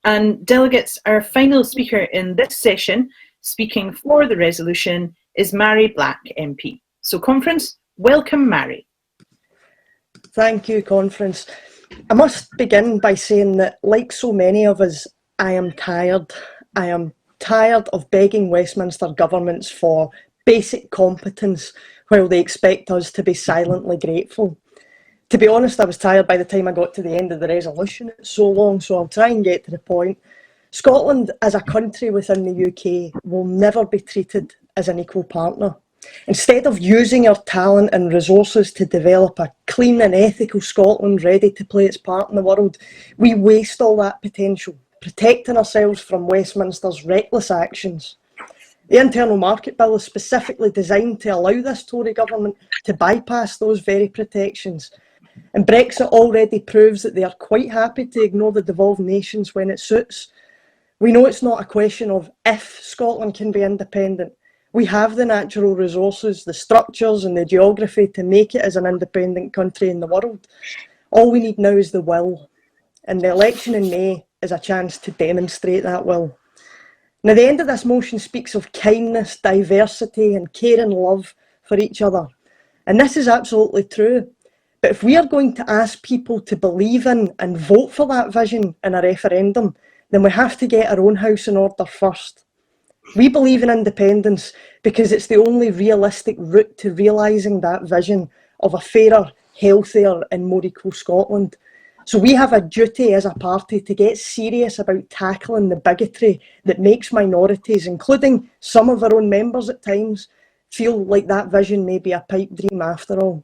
And delegates, our final speaker in this session, speaking for the resolution, is Mhairi Black MP. So conference, welcome Mhairi. Thank you, conference. I must begin by saying that, like so many of us, I am tired. I am tired of begging Westminster governments for basic competence while they expect us to be silently grateful. To be honest, I was tired by the time I got to the end of the resolution. It's so long, so I'll try and get to the point. Scotland, as a country within the UK, will never be treated as an equal partner. Instead of using our talent and resources to develop a clean and ethical Scotland ready to play its part in the world, we waste all that potential, protecting ourselves from Westminster's reckless actions. The Internal Market Bill is specifically designed to allow this Tory government to bypass those very protections. And Brexit already proves that they are quite happy to ignore the devolved nations when it suits. We know it's not a question of if Scotland can be independent. We have the natural resources, the structures and the geography to make it as an independent country in the world. All we need now is the will. And the election in May is a chance to demonstrate that will. Now, the end of this motion speaks of kindness, diversity and care and love for each other. And this is absolutely true. But if we are going to ask people to believe in and vote for that vision in a referendum, then we have to get our own house in order first. We believe in independence because it's the only realistic route to realising that vision of a fairer, healthier and more equal Scotland. So we have a duty as a party to get serious about tackling the bigotry that makes minorities, including some of our own members at times, feel like that vision may be a pipe dream after all.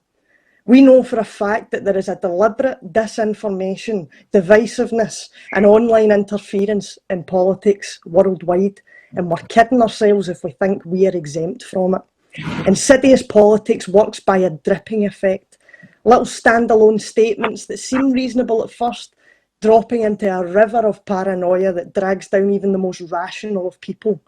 We know for a fact that there is a deliberate disinformation, divisiveness and online interference in politics worldwide, and we're kidding ourselves if we think we are exempt from it. Insidious politics works by a dripping effect. Little standalone statements that seem reasonable at first, dropping into a river of paranoia that drags down even the most rational of people.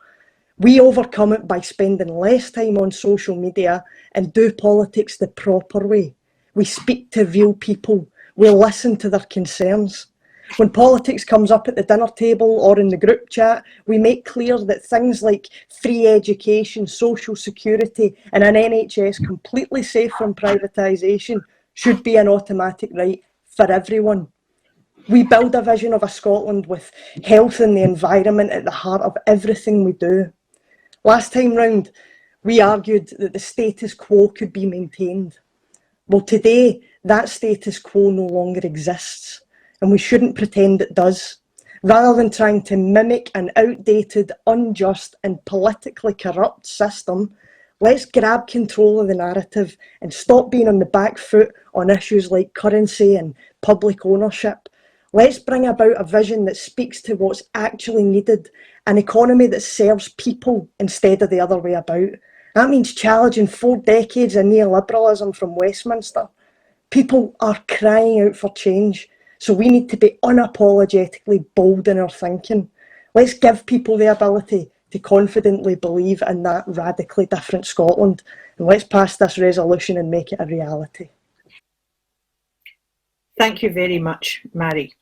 We overcome it by spending less time on social media and do politics the proper way. We speak to real people. We listen to their concerns. When politics comes up at the dinner table or in the group chat, we make clear that things like free education, social security and an NHS completely safe from privatisation should be an automatic right for everyone. We build a vision of a Scotland with health and the environment at the heart of everything we do. Last time round, we argued that the status quo could be maintained. Well, today, that status quo no longer exists, and we shouldn't pretend it does. Rather than trying to mimic an outdated, unjust and politically corrupt system, let's grab control of the narrative and stop being on the back foot on issues like currency and public ownership. Let's bring about a vision that speaks to what's actually needed, an economy that serves people instead of the other way about. That means challenging 4 decades of neoliberalism from Westminster. People are crying out for change, so we need to be unapologetically bold in our thinking. Let's give people the ability to confidently believe in that radically different Scotland, and let's pass this resolution and make it a reality. Thank you very much, Mhairi.